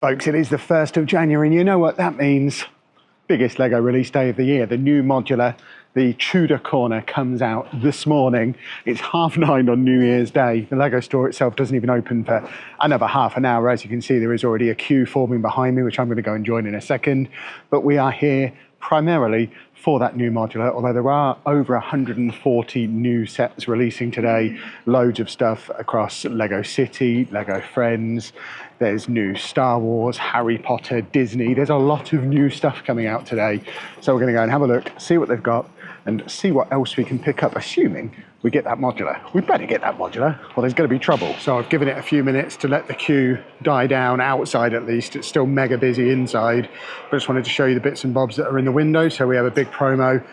Folks, it is the 1st of January, and you know what that means. Biggest LEGO release day of the year. The new modular, the Tudor Corner, comes out this morning. It's 9:30 on New Year's Day. The LEGO store itself doesn't even open for another half an hour. As you can see, there is already a queue forming behind me, which I'm going to go and join in a second. But we are here primarily for that new modular, although there are over 140 new sets releasing today. Loads of stuff across LEGO City, LEGO Friends. There's new Star Wars, Harry Potter, Disney. There's a lot of new stuff coming out today. So we're going to go and have a look, see what they've got, and see what else we can pick up, assuming we get that modular. We better get that modular, or there's going to be trouble. So I've given it a few minutes to let the queue die down outside at least. It's still mega busy inside. But I just wanted to show you the bits and bobs that are in the window. So we have a big promo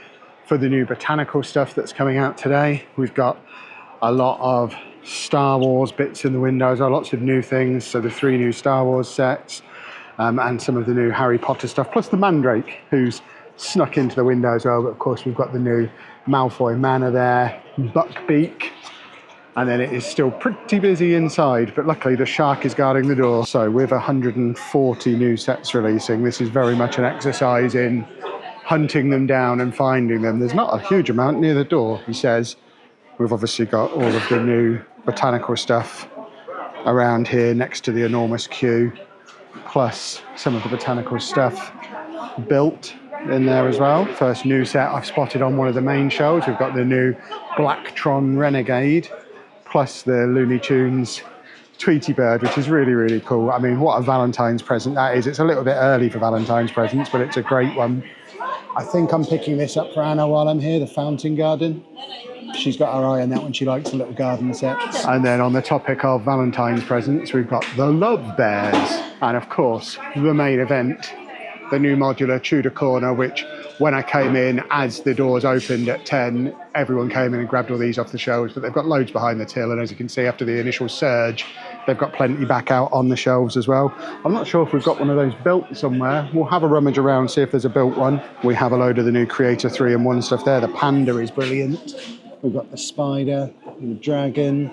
for the new botanical stuff that's coming out today. We've got a lot of Star Wars bits in the windows, lots of new things. So the 3 new Star Wars sets and some of the new Harry Potter stuff, plus the Mandrake, who's snuck into the window as well. But of course, we've got the new Malfoy Manor there, Buckbeak, and then it is still pretty busy inside, but luckily the shark is guarding the door. So with 140 new sets releasing, this is very much an exercise in hunting them down and finding them. There's not a huge amount near the door, he says. We've obviously got all of the new botanical stuff around here next to the enormous queue, plus some of the botanical stuff built in there as well. First new set I've spotted on one of the main shelves. We've got the new Blacktron Renegade, plus the Looney Tunes Tweety Bird, which is really, really cool. I mean, what a Valentine's present that is. It's a little bit early for Valentine's presents, but it's a great one. I think I'm picking this up for Anna while I'm here, the Fountain Garden. She's got her eye on that one. She likes the little garden sets. And then on the topic of Valentine's presents, we've got the Love Bears. And of course, the main event, the new modular Tudor Corner, which when I came in, as the doors opened at 10, everyone came in and grabbed all these off the shelves, but they've got loads behind the till. And as you can see, after the initial surge, they've got plenty back out on the shelves as well. I'm not sure if we've got one of those built somewhere. We'll have a rummage around, see if there's a built one. We have a load of the new Creator 3-in-1 stuff there. The Panda is brilliant. We've got the Spider, the Dragon.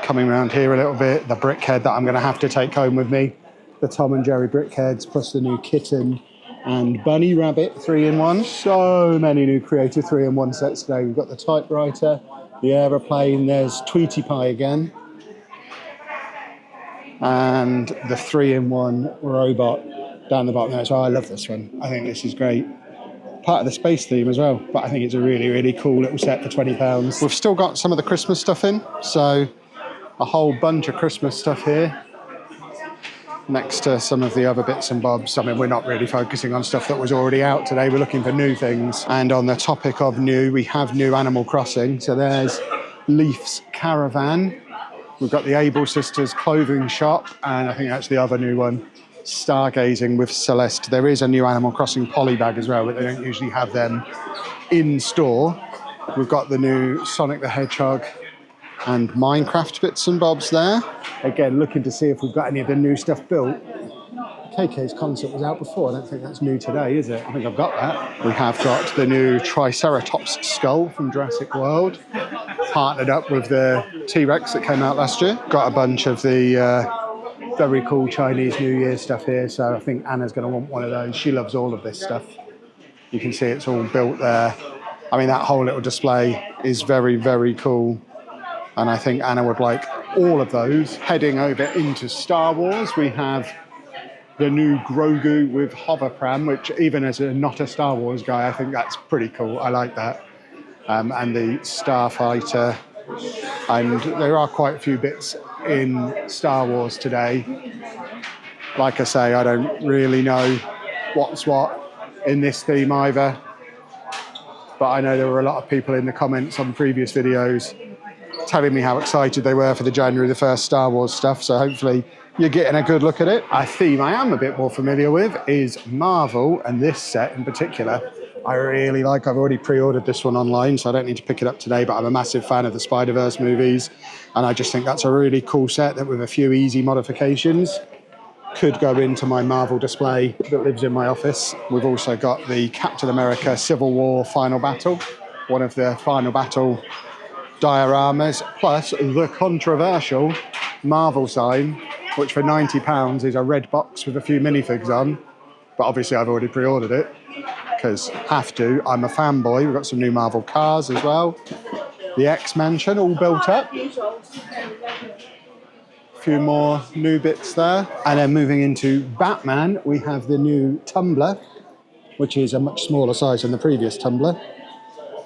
Coming around here a little bit, the Brickhead that I'm going to have to take home with me. The Tom and Jerry Brickheadz, plus the new Kitten and Bunny Rabbit 3-in-1. So many new Creator 3-in-1 sets today. We've got the typewriter, the aeroplane, there's Tweety Pie again, and the 3-in-1 robot down the bottom there. So I love this one. I think this is great. Part of the space theme as well, but I think it's a really, really cool little set for £20. We've still got some of the Christmas stuff in, so a whole bunch of Christmas stuff here next to some of the other bits and bobs. I mean, we're not really focusing on stuff that was already out today. We're looking for new things. And on the topic of new, we have new Animal Crossing. So there's Leaf's Caravan. We've got the Able Sisters clothing shop, and I think that's the other new one, Stargazing with Celeste. There is a new Animal Crossing polybag as well, but they don't usually have them in store. We've got the new Sonic the Hedgehog and Minecraft bits and bobs there. Again, looking to see if we've got any of the new stuff built. KK's concert was out before. I don't think that's new today, is it? I think I've got that. We have got the new Triceratops skull from Jurassic World, partnered up with the T-Rex that came out last year. Got a bunch of the very cool Chinese New Year stuff here, so I think Anna's going to want one of those. She loves all of this stuff. You can see it's all built there. I mean, that whole little display is very, very cool, and I think Anna would like all of those. Heading over into Star Wars, we have the new Grogu with hoverpram, which even as not a Star Wars guy, I think that's pretty cool. I like that. And the Starfighter, and there are quite a few bits in Star Wars today. Like I say, I don't really know what's what in this theme either, but I know there were a lot of people in the comments on previous videos telling me how excited they were for the January the 1st Star Wars stuff, so hopefully you're getting a good look at it. A theme I am a bit more familiar with is Marvel, and this set in particular I really like. I've already pre-ordered this one online, so I don't need to pick it up today, but I'm a massive fan of the Spider-Verse movies, and I just think that's a really cool set that with a few easy modifications could go into my Marvel display that lives in my office. We've also got the Captain America Civil War Final Battle, one of the Final Battle dioramas, plus the controversial Marvel sign which for £90 is a red box with a few minifigs on. But obviously I've already pre-ordered it, because have to. I'm a fanboy. We've got some new Marvel cars as well. The X-Mansion all built up. A few more new bits there. And then moving into Batman, we have the new Tumbler, which is a much smaller size than the previous Tumbler,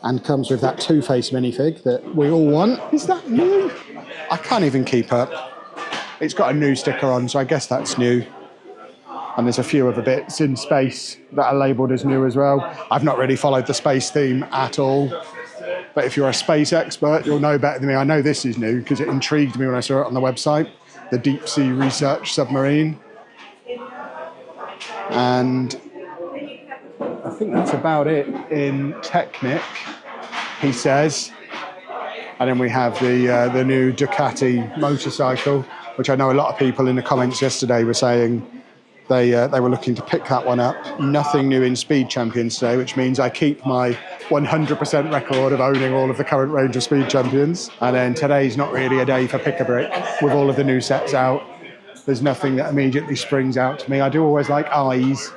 and comes with that Two-Face minifig that we all want. Is that new? I can't even keep up. It's got a new sticker on, so I guess that's new. And there's a few other bits in space that are labelled as new as well. I've not really followed the space theme at all. But if you're a space expert, you'll know better than me. I know this is new because it intrigued me when I saw it on the website. The Deep Sea Research Submarine. And I think that's about it in Technic, he says. And then we have the new Ducati motorcycle, which I know a lot of people in the comments yesterday were saying they were looking to pick that one up. Nothing new in Speed Champions today, which means I keep my 100% record of owning all of the current range of Speed Champions. And then today's not really a day for Pick-a-Brick with all of the new sets out. There's nothing that immediately springs out to me. I do always like eyes,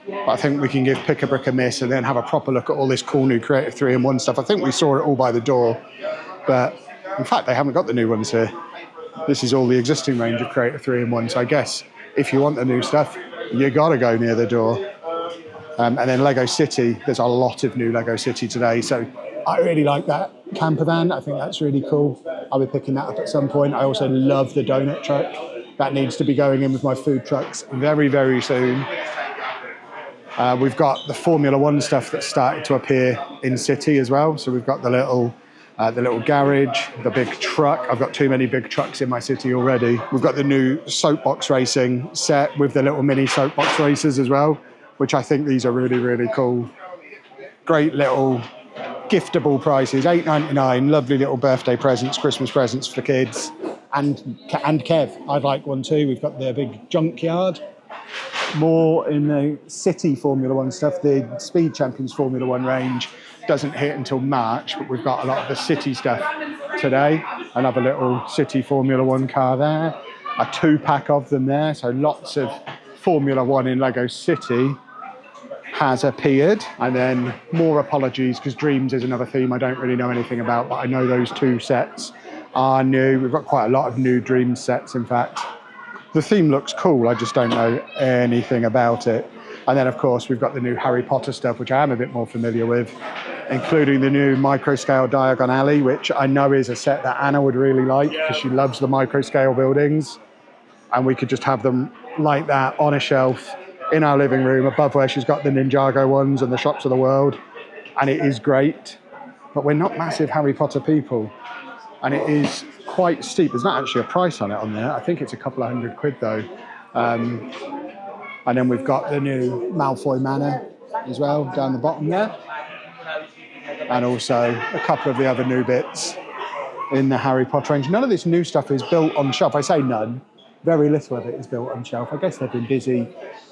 but I think we can give Pick-a-Brick a miss and then have a proper look at all this cool new Creative 3-in-1 stuff. I think we saw it all by the door, but in fact, they haven't got the new ones here. This is all the existing range of Creative 3-in-1, so I guess if you want the new stuff, you gotta go near the door. And then Lego City, there's a lot of new Lego City today, so I really like that camper van. I think that's really cool. I'll be picking that up at some point. I also love the donut truck. That needs to be going in with my food trucks very, very soon. We've got the Formula One stuff that's started to appear in City as well. So we've got the little garage, the big truck. I've got too many big trucks in my city already. We've got the new soapbox racing set with the little mini soapbox racers as well, which I think these are really, really cool. Great little giftable prices, £8.99, lovely little birthday presents, Christmas presents for kids. And Kev, I'd like one too. We've got the big junkyard. More in the City Formula One stuff. The Speed Champions Formula One range doesn't hit until March, but we've got a lot of the City stuff today. Another little City Formula One car there. A 2-pack of them there, so lots of Formula One in Lego City has appeared. And then more apologies, because dreamzzz is another theme I don't really know anything about, but I know those two sets are new. We've got quite a lot of new dreamzzz sets, in fact. The theme looks cool, I just don't know anything about it. And then, of course, we've got the new Harry Potter stuff, which I am a bit more familiar with, including the new micro-scale Diagon Alley, which I know is a set that Anna would really like because she loves the micro-scale buildings. And we could just have them like that on a shelf in our living room above where she's got the Ninjago ones and the Shops of the World. And it is great. But we're not massive Harry Potter people. And it is quite steep. There's not actually a price on it on there. I think it's a couple of £100 though. And then we've got the new Malfoy Manor as well down the bottom there. And also a couple of the other new bits in the Harry Potter range. None of this new stuff is built on shelf. I say none. Very little of it is built on shelf. I guess they've been busy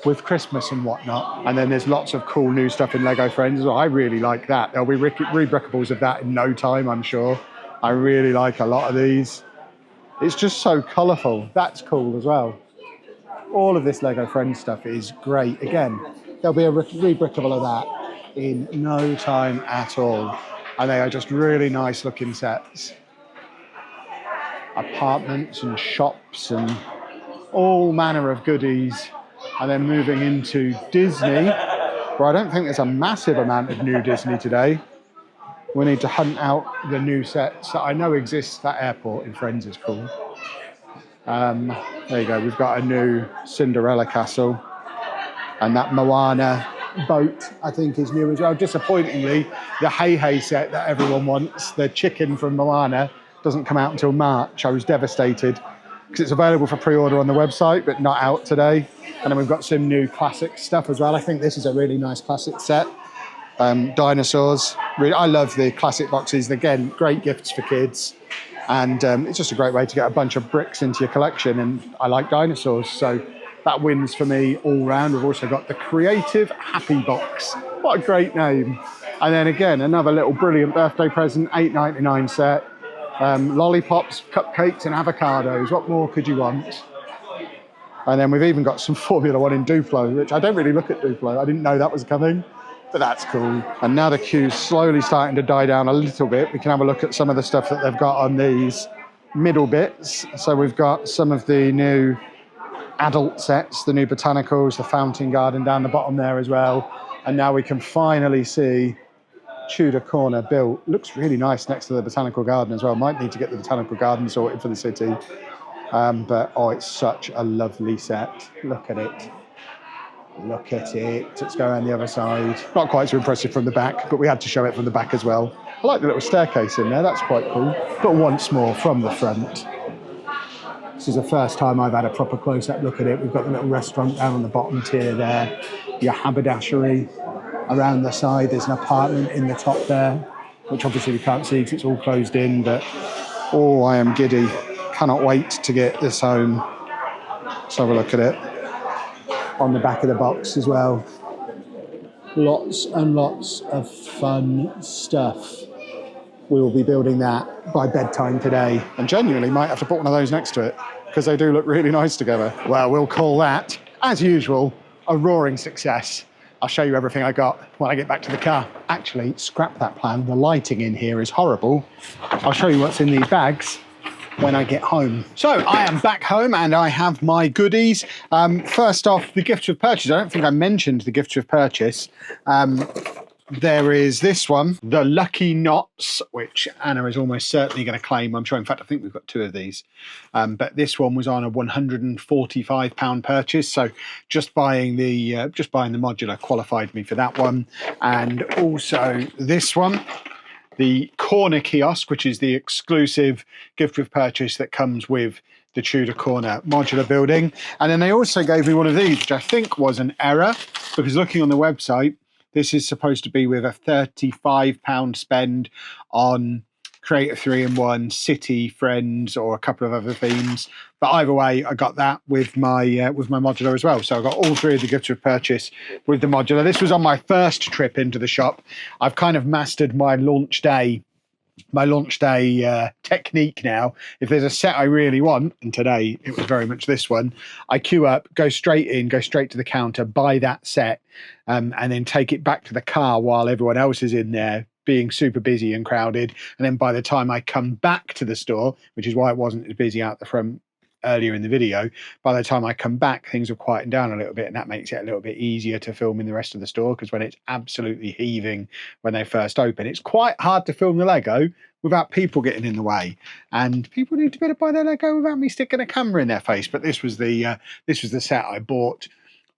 with Christmas and whatnot. And then there's lots of cool new stuff in Lego Friends as well. I really like that. There'll be rebrickables of that in no time, I'm sure. I really like a lot of these. It's just so colourful. That's cool as well. All of this Lego Friends stuff is great. Again, there'll be a rebrickable of that in no time at all. And they are just really nice looking sets. Apartments and shops and all manner of goodies. And then moving into Disney, where I don't think there's a massive amount of new Disney today. We need to hunt out the new sets that I know exist. That airport in Friends is cool. There you go. We've got a new Cinderella castle. And that Moana boat, I think, is new as well. Disappointingly, the Hey Hey set that everyone wants, the chicken from Moana, doesn't come out until March. I was devastated because it's available for pre-order on the website, but not out today. And then we've got some new classic stuff as well. I think this is a really nice classic set. Dinosaurs. Really, I love the classic boxes. Again, great gifts for kids. And it's just a great way to get a bunch of bricks into your collection. And I like dinosaurs, so that wins for me all round. We've also got the Creative Happy Box. What a great name. And then again, another little brilliant birthday present, £8.99 set. Lollipops, cupcakes and avocados. What more could you want? And then we've even got some Formula One in Duplo, which I don't really look at Duplo. I didn't know that was coming, but that's cool. And now the queue's slowly starting to die down a little bit. We can have a look at some of the stuff that they've got on these middle bits. So we've got some of the new adult sets, the new botanicals, the fountain garden down the bottom there as well. And now we can finally see Tudor Corner built. Looks really nice next to the botanical garden as well. Might need to get the botanical garden sorted for the city. But oh, it's such a lovely set. Look at it. Look at it. Let's go around the other side. Not quite so impressive from the back, but we had to show it from the back as well. I like the little staircase in there. That's quite cool. But once more from the front. This is the first time I've had a proper close-up look at it. We've got the little restaurant down on the bottom tier there. Your haberdashery around the side. There's an apartment in the top there, which obviously we can't see because it's all closed in. But oh, I am giddy. Cannot wait to get this home. Let's have a look at it. On the back of the box as well. Lots and lots of fun stuff. We will be building that by bedtime today. And genuinely might have to put one of those next to it because they do look really nice together. Well, we'll call that, as usual, a roaring success. I'll show you everything I got when I get back to the car. Actually, scrap that plan. The lighting in here is horrible. I'll show you what's in these bags when I get home. So I am back home and I have my goodies. First off, the gift of purchase. I don't think I mentioned the gift of purchase. There is this one, the Lucky Knots, which Anna is almost certainly going to claim. I'm sure, in fact, I think we've got two of these. But this one was on a £145 purchase. So just buying the modular qualified me for that one. And also this one, the Corner kiosk, which is the exclusive gift with purchase that comes with the Tudor Corner modular building. And then they also gave me one of these, which I think was an error, because looking on the website, this is supposed to be with a £35 spend on Create a 3-in-1, City, Friends, or a couple of other themes. But either way, I got that with my modular as well. So I got all three of the gifts of purchase with the modular. This was on my first trip into the shop. I've kind of mastered my launch day technique now. If there's a set I really want, and today it was very much this one, I queue up, go straight to the counter, buy that set, and then take it back to the car while everyone else is in there being super busy and crowded. And then by the time I come back to the store, which is why it wasn't as busy out the front earlier in the video, by the time I come back, things have quietened down a little bit, and that makes it a little bit easier to film in the rest of the store, because when it's absolutely heaving when they first open, it's quite hard to film the Lego without people getting in the way, and people need to be able to buy their Lego without me sticking a camera in their face. But this was the set I bought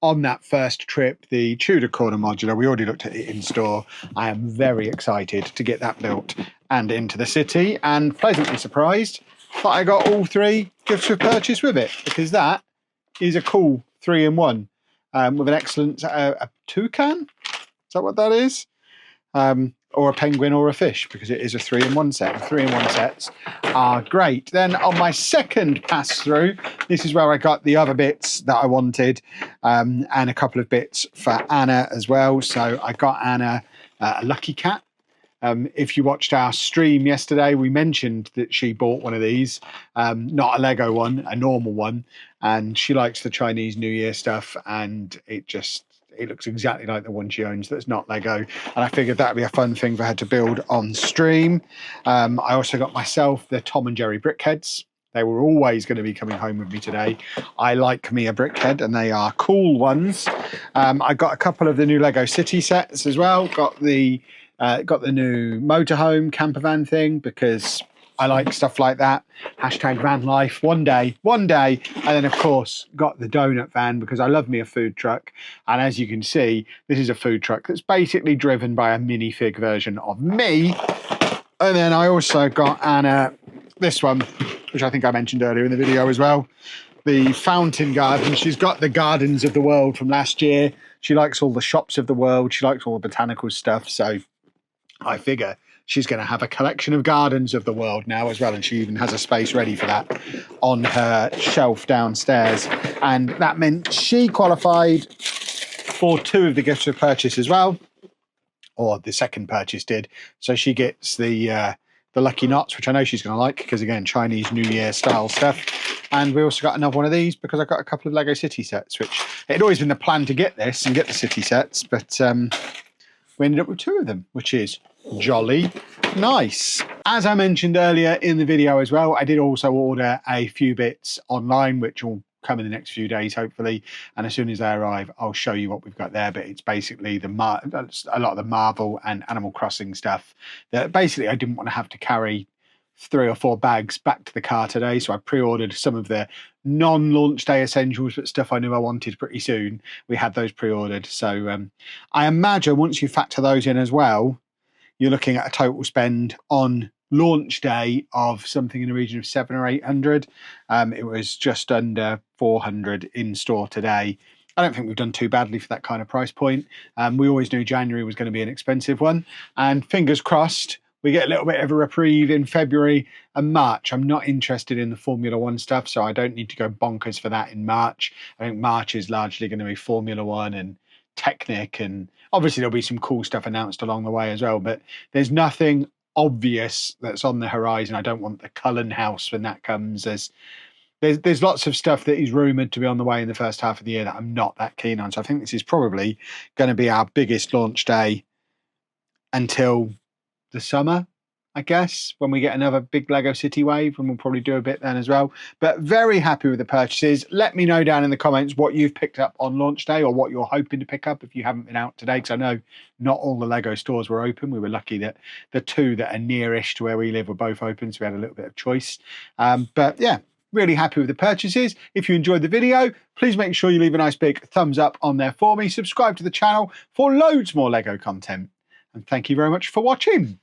on that first trip, the Tudor Corner modular. We already looked at it in store. I am very excited to get that built and into the city, and pleasantly surprised that I got all three gifts of purchase with it, because that is a cool 3-in-1 with an excellent a toucan. Is that what that is? Or a penguin or a fish, because it is a 3-in-1 set. 3-in-1 sets are great. Then on my second pass through, this is where I got the other bits that I wanted, and a couple of bits for Anna as well. So I got Anna a lucky cat. If you watched our stream yesterday, we mentioned that she bought one of these, not a Lego one, a normal one, and she likes the Chinese New Year stuff, and it looks exactly like the one she owns that's not Lego, and I figured that'd be a fun thing for her to build on stream. I also got myself the Tom and Jerry Brickheadz. They were always going to be coming home with me today. I like me a brickhead, and they are cool ones. I got a couple of the new Lego City sets as well. Got the new motorhome camper van thing, because I like stuff like that. Hashtag van life. One day. And then, of course, got the donut van, because I love me a food truck. And as you can see, this is a food truck that's basically driven by a minifig version of me. And then I also got Anna this one, which I think I mentioned earlier in the video as well. The fountain garden. She's got the gardens of the world from last year. She likes all the shops of the world. She likes all the botanical stuff. So I figure she's going to have a collection of gardens of the world now as well, and she even has a space ready for that on her shelf downstairs. And that meant she qualified for two of the gifts of purchase as well, or the second purchase did. So she gets the Lucky Knots, which I know she's going to like, because again, Chinese New Year style stuff. And we also got another one of these because I got a couple of Lego City sets, which it had always been the plan to get this and get the City sets, but we ended up with 2 of them, which is jolly nice. As I mentioned earlier in the video as well, I did also order a few bits online, which will come in the next few days, hopefully. And as soon as they arrive, I'll show you what we've got there. But it's basically a lot of the Marvel and Animal Crossing stuff that basically I didn't want to have to carry 3 or 4 bags back to the car today. So I pre-ordered some of the non-launch day essentials, but stuff I knew I wanted pretty soon. We had those pre-ordered. So I imagine once you factor those in as well, you're looking at a total spend on launch day of something in the region of 700 or 800. It was just under 400 in store today. I don't think we've done too badly for that kind of price point. We always knew January was going to be an expensive one, and fingers crossed we get a little bit of a reprieve in February and March. I'm not interested in the Formula One stuff, so I don't need to go bonkers for that in March. I think March is largely going to be Formula One and Technic, and obviously there'll be some cool stuff announced along the way as well, but there's nothing obvious that's on the horizon. I don't want the Cullen house when that comes. There's lots of stuff that is rumoured to be on the way in the first half of the year that I'm not that keen on. So I think this is probably going to be our biggest launch day until the summer, I guess, when we get another big Lego City wave, and we'll probably do a bit then as well. But very happy with the purchases. Let me know down in the comments what you've picked up on launch day or what you're hoping to pick up if you haven't been out today, because I know not all the Lego stores were open. We were lucky that the 2 that are nearish to where we live were both open, so we had a little bit of choice. But yeah, really happy with the purchases. If you enjoyed the video, please make sure you leave a nice big thumbs up on there for me. Subscribe to the channel for loads more Lego content. And thank you very much for watching.